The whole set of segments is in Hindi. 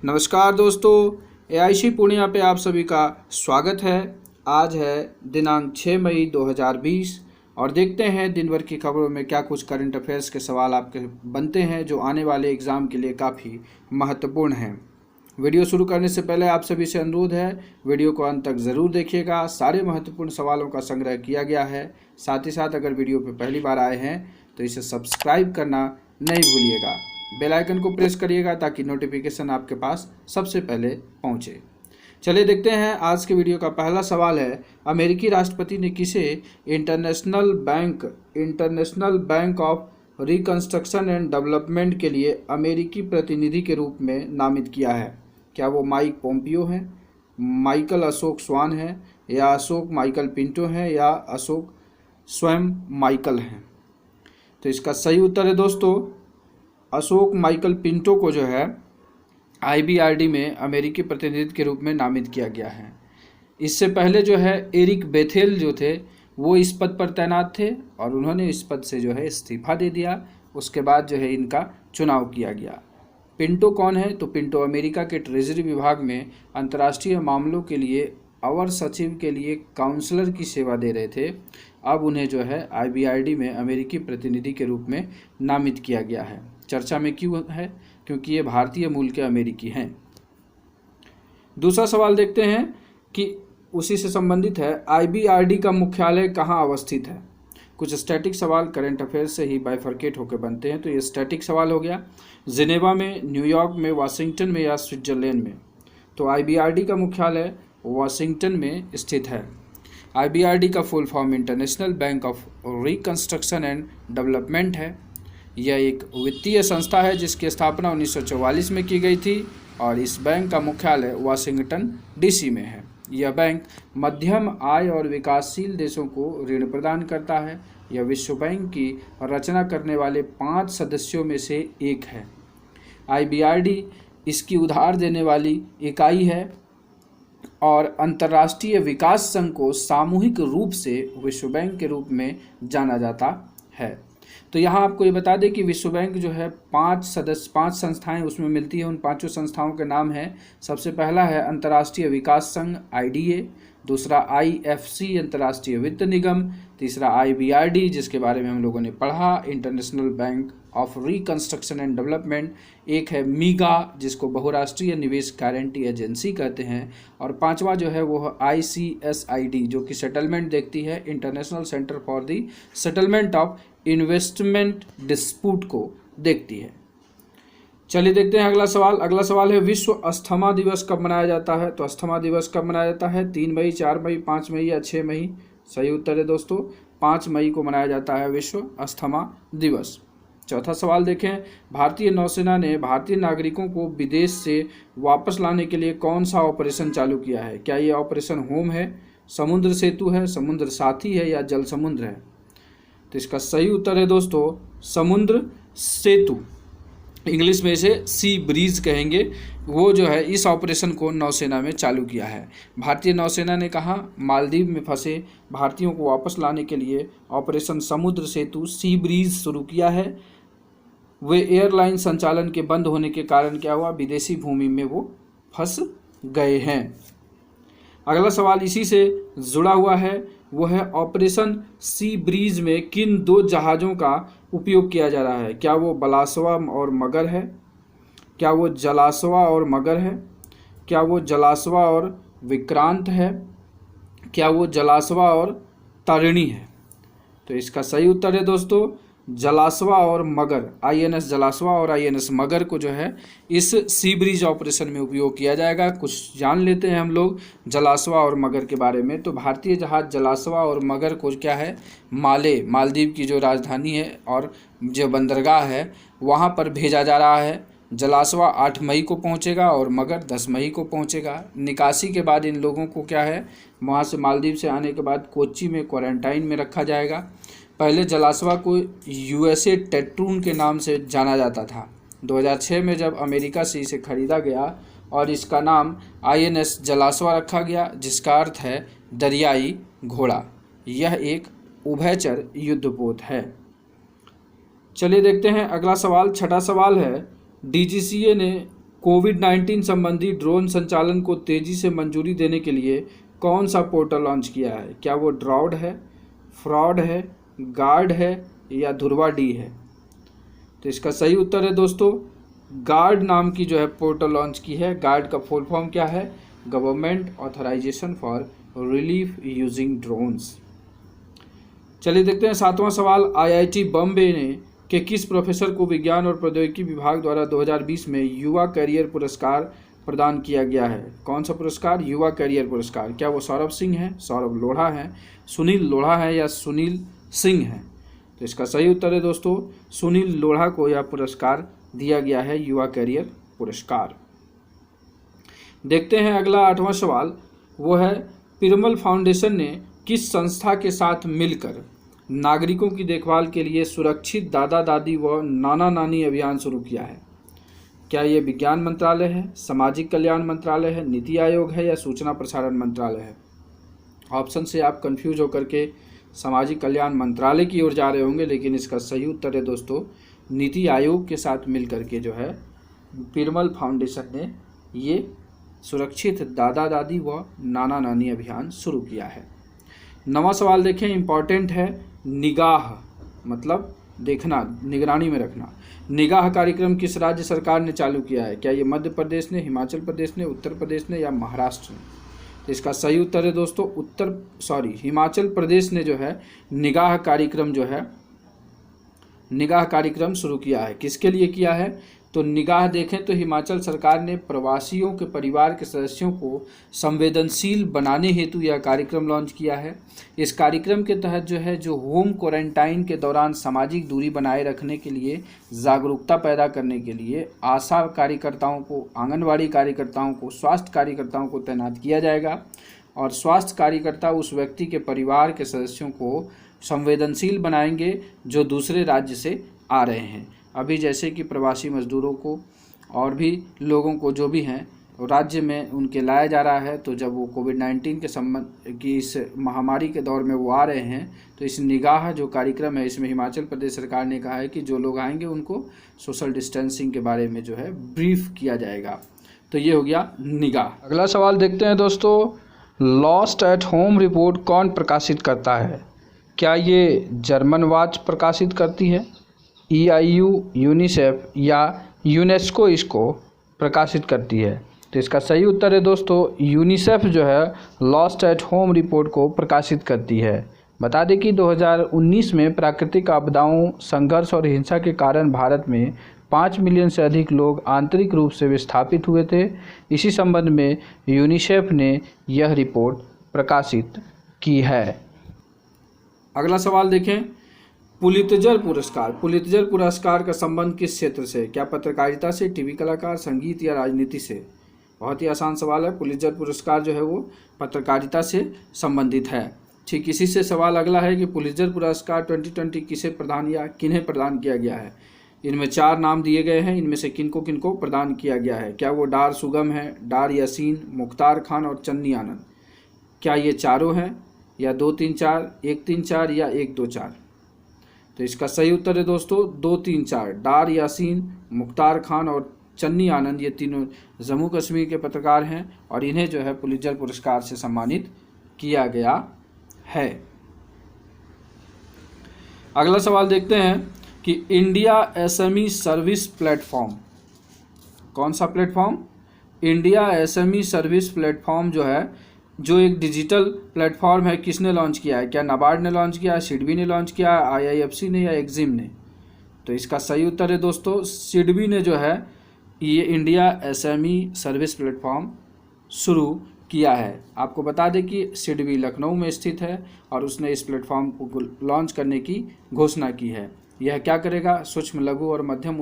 नमस्कार दोस्तों, एआईसी पूर्णिया पे आप सभी का स्वागत है। आज है दिनांक 6 मई 2020 और देखते हैं दिन भर की खबरों में क्या कुछ करंट अफेयर्स के सवाल आपके बनते हैं जो आने वाले एग्ज़ाम के लिए काफ़ी महत्वपूर्ण हैं। वीडियो शुरू करने से पहले आप सभी से अनुरोध है, वीडियो को अंत तक ज़रूर देखिएगा। सारे महत्वपूर्ण सवालों का संग्रह किया गया है। साथ ही साथ अगर वीडियो पर पहली बार आए हैं तो इसे सब्सक्राइब करना नहीं भूलिएगा। बेल आइकन को प्रेस करिएगा ताकि नोटिफिकेशन आपके पास सबसे पहले पहुंचे। चलिए देखते हैं आज के वीडियो का पहला सवाल है, अमेरिकी राष्ट्रपति ने किसे international bank of reconstruction and development के लिए अमेरिकी प्रतिनिधि के रूप में नामित किया है? क्या वो माइक पोम्पियो हैं, माइकल अशोक स्वान हैं, या अशोक माइकल पिंटो हैं, या अशोक स्वयं माइकल हैं? तो इसका सही उत्तर है दोस्तों, अशोक माइकल पिंटो को जो है आईबीआरडी में अमेरिकी प्रतिनिधि के रूप में नामित किया गया है। इससे पहले जो है एरिक बेथेल जो थे वो इस पद पर तैनात थे और उन्होंने इस पद से जो है इस्तीफा दे दिया। उसके बाद जो है इनका चुनाव किया गया। पिंटो कौन है? तो पिंटो अमेरिका के ट्रेजरी विभाग में अंतर्राष्ट्रीय मामलों के लिए अवर सचिव के लिए काउंसलर की सेवा दे रहे थे। अब उन्हें जो है आईबीआरडी में अमेरिकी प्रतिनिधि के रूप में नामित किया गया है। चर्चा में क्यों है? क्योंकि ये भारतीय मूल के अमेरिकी हैं। दूसरा सवाल देखते हैं कि उसी से संबंधित है, आईबीआरडी का मुख्यालय कहाँ अवस्थित है? कुछ स्टैटिक सवाल करंट अफेयर्स से ही बाइफरकेट होकर बनते हैं, तो ये स्टैटिक सवाल हो गया। जिनेवा में, न्यूयॉर्क में, वाशिंगटन में या स्विट्जरलैंड में? तो आईबीआरडी का मुख्यालय वाशिंगटन में स्थित है। आईबीआरडी का full form international bank of reconstruction and development है। यह एक वित्तीय संस्था है जिसकी स्थापना 1944 में की गई थी और इस बैंक का मुख्यालय वाशिंगटन डीसी में है। यह बैंक मध्यम आय और विकासशील देशों को ऋण प्रदान करता है। यह विश्व बैंक की रचना करने वाले 5 सदस्यों में से एक है। आईबीआरडी इसकी उधार देने वाली इकाई है और अंतर्राष्ट्रीय विकास संघ को सामूहिक रूप से विश्व बैंक के रूप में जाना जाता है। तो यहाँ आपको ये बता दें कि विश्व बैंक जो है 5 संस्थाएं उसमें मिलती है। उन 5 संस्थाओं के नाम है, सबसे पहला है अंतर्राष्ट्रीय विकास संघ आईडीए, दूसरा आईएफसी अंतर्राष्ट्रीय वित्त निगम, तीसरा आईबीआरडी जिसके बारे में हम लोगों ने पढ़ा international bank of reconstruction and development, एक है मीगा जिसको बहुराष्ट्रीय निवेश गारंटी एजेंसी कहते हैं, और 5वां जो है वो आईसीएसआईडी जो कि सेटलमेंट देखती है, international centre for the settlement of investment dispute को देखती है। चलिए देखते हैं अगला सवाल। अगला सवाल है, विश्व अस्थमा दिवस कब मनाया जाता है? तो अस्थमा दिवस कब मनाया जाता है? 3 मई, 4 मई, 5 मई या 6 मई? सही उत्तर है दोस्तों, 5 मई को मनाया जाता है विश्व अस्थमा दिवस। चौथा सवाल देखें, भारतीय नौसेना ने भारतीय नागरिकों को विदेश से वापस लाने के लिए कौन सा ऑपरेशन चालू किया है? क्या ये ऑपरेशन होम है, समुद्र सेतु है, समुद्र साथी है या जल समुद्र है? तो इसका सही उत्तर है दोस्तों समुद्र सेतु, इंग्लिश में इसे सी ब्रीज कहेंगे। वो जो है इस ऑपरेशन को नौसेना में चालू किया है। भारतीय नौसेना ने कहा मालदीव में फंसे भारतीयों को वापस लाने के लिए ऑपरेशन समुद्र सेतु सी ब्रीज शुरू किया है। वे एयरलाइन संचालन के बंद होने के कारण क्या हुआ, विदेशी भूमि में वो फंस गए हैं। अगला सवाल इसी से जुड़ा हुआ है, वो है ऑपरेशन सी ब्रीज में किन 2 जहाज़ों का उपयोग किया जा रहा है? क्या वो बलासवा और मगर है? क्या वो जलासवा और मगर है? क्या वो जलासवा और विक्रांत है? क्या वो जलासवा और तारिणी है? तो इसका सही उत्तर है दोस्तों जलासवा और मगर। आईएनएस जलासवा और आईएनएस मगर को जो है इस सी ब्रिज ऑपरेशन में उपयोग किया जाएगा। कुछ जान लेते हैं हम लोग जलासवा और मगर के बारे में। तो भारतीय जहाज जलासवा और मगर को क्या है, मालदीव की जो राजधानी है और जो बंदरगाह है वहाँ पर भेजा जा रहा है। जलासवा 8 मई को पहुँचेगा और मगर 10 मई को पहुँचेगा। निकासी के बाद इन लोगों को क्या है, वहाँ से मालदीव से आने के बाद कोच्चि में क्वारंटाइन में रखा जाएगा। पहले जलासवा को यूएसए टेट्रून के नाम से जाना जाता था। 2006 में जब अमेरिका से इसे खरीदा गया और इसका नाम आईएनएस जलासवा रखा गया जिसका अर्थ है दरियाई घोड़ा। यह एक उभयचर युद्धपोत है। चलिए देखते हैं अगला सवाल। छठा सवाल है, डीजीसीए ने कोविड-19 संबंधी ड्रोन संचालन को तेजी से मंजूरी देने के लिए कौन सा पोर्टल लॉन्च किया है? क्या वो ड्रॉड है, फ्रॉड है, गार्ड है या धुर्वा डी है? तो इसका सही उत्तर है दोस्तों गार्ड नाम की जो है पोर्टल लॉन्च की है। गार्ड का फुल फॉर्म क्या है? Government authorisation for relief using drones. चलिए देखते हैं 7वां सवाल। IIT बॉम्बे ने के किस प्रोफेसर को विज्ञान और प्रौद्योगिकी विभाग द्वारा 2020 में युवा करियर पुरस्कार प्रदान किया गया है? कौन सा पुरस्कार? युवा करियर पुरस्कार। क्या वो सौरभ सिंह है, सौरभ लोढ़ा है, सुनील लोढ़ा है या सुनील सिंह है? तो इसका सही उत्तर है दोस्तों सुनील लोढ़ा को यह पुरस्कार दिया गया है, युवा करियर पुरस्कार। देखते हैं अगला 8वां सवाल। वो है पिरमल फाउंडेशन ने किस संस्था के साथ मिलकर नागरिकों की देखभाल के लिए सुरक्षित दादा दादी व नाना नानी अभियान शुरू किया है? क्या ये विज्ञान मंत्रालय है, सामाजिक कल्याण मंत्रालय है, नीति आयोग है या सूचना प्रसारण मंत्रालय है? ऑप्शन से आप कंफ्यूज होकर के सामाजिक कल्याण मंत्रालय की ओर जा रहे होंगे, लेकिन इसका सही उत्तर है दोस्तों नीति आयोग के साथ मिलकर के जो है पिरमल फाउंडेशन ने ये सुरक्षित दादा दादी व नाना नानी अभियान शुरू किया है। 9वां सवाल देखें, इम्पॉर्टेंट है। निगाह मतलब देखना, निगरानी में रखना। निगाह कार्यक्रम किस राज्य सरकार ने चालू किया है? क्या ये मध्य प्रदेश ने, हिमाचल प्रदेश ने, उत्तर प्रदेश ने या महाराष्ट्र ने? तो इसका सही उत्तर है दोस्तों हिमाचल प्रदेश ने जो है निगाह कार्यक्रम शुरू किया है। किसके लिए किया है? तो निगाह देखें तो हिमाचल सरकार ने प्रवासियों के परिवार के सदस्यों को संवेदनशील बनाने हेतु यह कार्यक्रम लॉन्च किया है। इस कार्यक्रम के तहत जो होम क्वारंटाइन के दौरान सामाजिक दूरी बनाए रखने के लिए जागरूकता पैदा करने के लिए आशा कार्यकर्ताओं को, आंगनवाड़ी कार्यकर्ताओं को, स्वास्थ्य कार्यकर्ताओं को तैनात किया जाएगा और स्वास्थ्य कार्यकर्ता उस व्यक्ति के परिवार के सदस्यों को संवेदनशील बनाएंगे जो दूसरे राज्य से आ रहे हैं। अभी जैसे कि प्रवासी मजदूरों को और भी लोगों को जो भी हैं राज्य में उनके लाया जा रहा है, तो जब वो कोविड-19 के संबंध की इस महामारी के दौर में वो आ रहे हैं तो इस निगाह जो कार्यक्रम है इसमें हिमाचल प्रदेश सरकार ने कहा है कि जो लोग आएंगे उनको सोशल डिस्टेंसिंग के बारे में जो है ब्रीफ किया जाएगा। तो ये हो गया निगाह। अगला सवाल देखते हैं दोस्तों, लॉस्ट एट होम रिपोर्ट कौन प्रकाशित करता है? क्या ये जर्मन वॉच प्रकाशित करती है, EIU, यूनिसेफ या यूनेस्को इसको प्रकाशित करती है? तो इसका सही उत्तर है दोस्तों यूनिसेफ जो है लॉस्ट एट होम रिपोर्ट को प्रकाशित करती है। बता दें कि 2019 में प्राकृतिक आपदाओं, संघर्ष और हिंसा के कारण भारत में 5 मिलियन से अधिक लोग आंतरिक रूप से विस्थापित हुए थे। इसी संबंध में यूनिसेफ ने यह रिपोर्ट प्रकाशित की है। अगला सवाल देखें, पुलित्जर पुरस्कार का संबंध किस क्षेत्र से? क्या पत्रकारिता से, टीवी कलाकार, संगीत या राजनीति से? बहुत ही आसान सवाल है। पुलित्जर पुरस्कार जो है वो पत्रकारिता से संबंधित है। ठीक इसी से सवाल अगला है कि पुलित्जर पुरस्कार 2020 किन्हें प्रदान किया गया है? इनमें 4 नाम दिए गए हैं, इनमें से किनको किनको प्रदान किया गया है? क्या वो डार सुगम है, डार यासीन, मुख्तार खान और चन्नी आनंद? क्या ये चारों हैं या 2-3-4, 1-3-4 या 1-2-4? तो इसका सही उत्तर है दोस्तों 2-3-4। डार यासीन, मुख्तार खान और चन्नी आनंद ये तीनों जम्मू कश्मीर के पत्रकार हैं और इन्हें जो है पुलित्जर पुरस्कार से सम्मानित किया गया है। अगला सवाल देखते हैं कि इंडिया SME सर्विस प्लेटफॉर्म, कौन सा platform? India SME service platform जो एक डिजिटल प्लेटफॉर्म है, किसने लॉन्च किया है? क्या नाबार्ड ने लॉन्च किया है, सिडबी ने लॉन्च किया है, IIFC ने या एक्जिम ने? तो इसका सही उत्तर है दोस्तों सिडबी ने जो है ये इंडिया SME सर्विस प्लेटफॉर्म शुरू किया है। आपको बता दें कि सिडबी लखनऊ में स्थित है और उसने इस प्लेटफॉर्म को लॉन्च करने की घोषणा की है। यह क्या करेगा? सूक्ष्म, लघु और मध्यम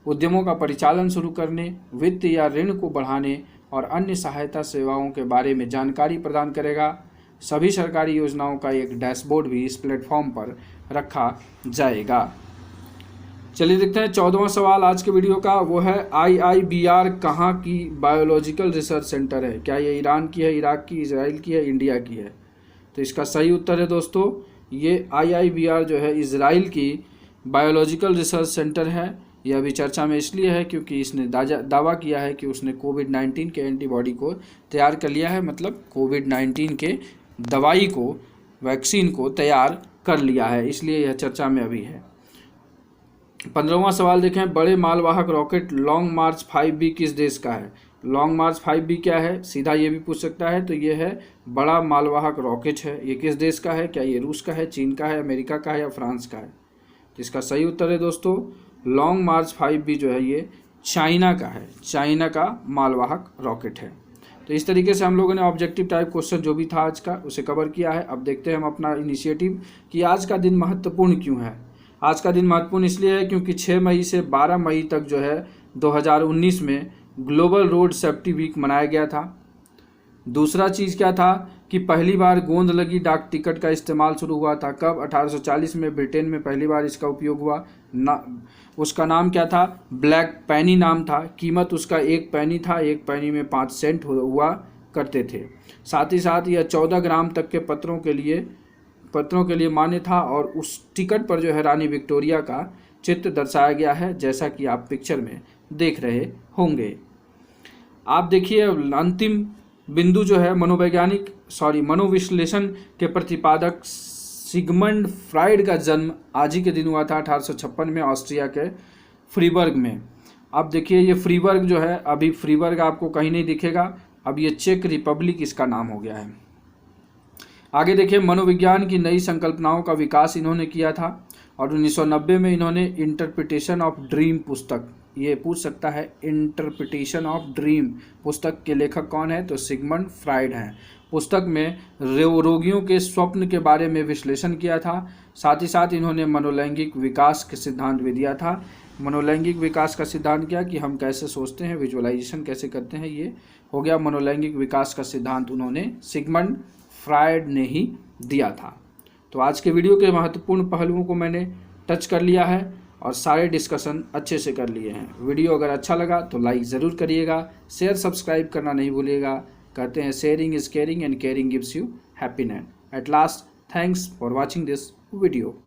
उद्यमों का परिचालन शुरू करने, वित्त या ऋण को बढ़ाने और अन्य सहायता सेवाओं के बारे में जानकारी प्रदान करेगा। सभी सरकारी योजनाओं का एक डैशबोर्ड भी इस प्लेटफॉर्म पर रखा जाएगा। चलिए देखते हैं 14वां सवाल आज के वीडियो का। वो है IIBR कहाँ की बायोलॉजिकल रिसर्च सेंटर है? क्या ये ईरान की है, इराक की, इजराइल की है, इंडिया की है? तो इसका सही उत्तर है दोस्तों ये IIBR जो है इजराइल की बायोलॉजिकल रिसर्च सेंटर है। यह अभी चर्चा में इसलिए है क्योंकि इसने दावा किया है कि उसने कोविड-19 के एंटीबॉडी को तैयार कर लिया है, मतलब कोविड-19 के दवाई को, वैक्सीन को तैयार कर लिया है, इसलिए यह चर्चा में अभी है। 15वां सवाल देखें, बड़े मालवाहक रॉकेट लॉन्ग मार्च 5B किस देश का है? लॉन्ग मार्च 5B क्या है, सीधा ये भी पूछ सकता है। तो ये है बड़ा मालवाहक रॉकेट है, ये किस देश का है? क्या ये रूस का है, चीन का है, अमेरिका का है या फ्रांस का है? तो इसका सही उत्तर है दोस्तों, लॉन्ग मार्च 5B जो है ये चाइना का है, चाइना का मालवाहक रॉकेट है। तो इस तरीके से हम लोगों ने ऑब्जेक्टिव टाइप क्वेश्चन जो भी था आज का उसे कवर किया है। अब देखते हैं हम अपना इनिशिएटिव कि आज का दिन महत्वपूर्ण क्यों है। आज का दिन महत्वपूर्ण इसलिए है क्योंकि 6 मई से 12 मई तक जो है 2019 में ग्लोबल रोड सेफ्टी वीक मनाया गया था। दूसरा चीज़ क्या था कि पहली बार गोंद लगी डाक टिकट का इस्तेमाल शुरू हुआ था। कब? 1840 में ब्रिटेन में पहली बार इसका उपयोग हुआ उसका नाम क्या था? ब्लैक पेनी नाम था। कीमत उसका 1 पेनी था, 1 पेनी में 5 सेंट हुआ करते थे। साथ ही साथ यह 14 ग्राम तक के पत्रों के लिए मान्य था और उस टिकट पर जो है रानी विक्टोरिया का चित्र दर्शाया गया है, जैसा कि आप पिक्चर में देख रहे होंगे। आप देखिए अंतिम बिंदु जो है मनोविश्लेषण के प्रतिपादक सिगमंड फ्राइड का जन्म आज ही के दिन हुआ था 1856 में ऑस्ट्रिया के फ्रीबर्ग में। अब देखिए ये फ्रीबर्ग जो है, अभी फ्रीबर्ग आपको कहीं नहीं दिखेगा, अब ये चेक रिपब्लिक इसका नाम हो गया है। आगे देखिए मनोविज्ञान की नई संकल्पनाओं का विकास इन्होंने किया था और 1990 में इन्होंने इंटरप्रिटेशन ऑफ ड्रीम पुस्तक, ये पूछ सकता है इंटरप्रिटेशन ऑफ ड्रीम पुस्तक के लेखक कौन है? तो सिगमंड फ्राइड हैं। पुस्तक में रोगियों के स्वप्न के बारे में विश्लेषण किया था। साथ ही साथ इन्होंने मनोलैंगिक विकास के सिद्धांत भी दिया था। मनोलैंगिक विकास का सिद्धांत क्या कि हम कैसे सोचते हैं, विजुअलाइजेशन कैसे करते हैं, ये हो गया मनोलैंगिक विकास का सिद्धांत उन्होंने सिगमंड फ्राइड ने ही दिया था। तो आज के वीडियो के महत्वपूर्ण पहलुओं को मैंने टच कर लिया है और सारे डिस्कशन अच्छे से कर लिए हैं। वीडियो अगर अच्छा लगा तो लाइक ज़रूर करिएगा, शेयर सब्सक्राइब करना नहीं भूलिएगा। कहते हैं sharing is caring and caring gives you happiness. At last, thanks for watching this video.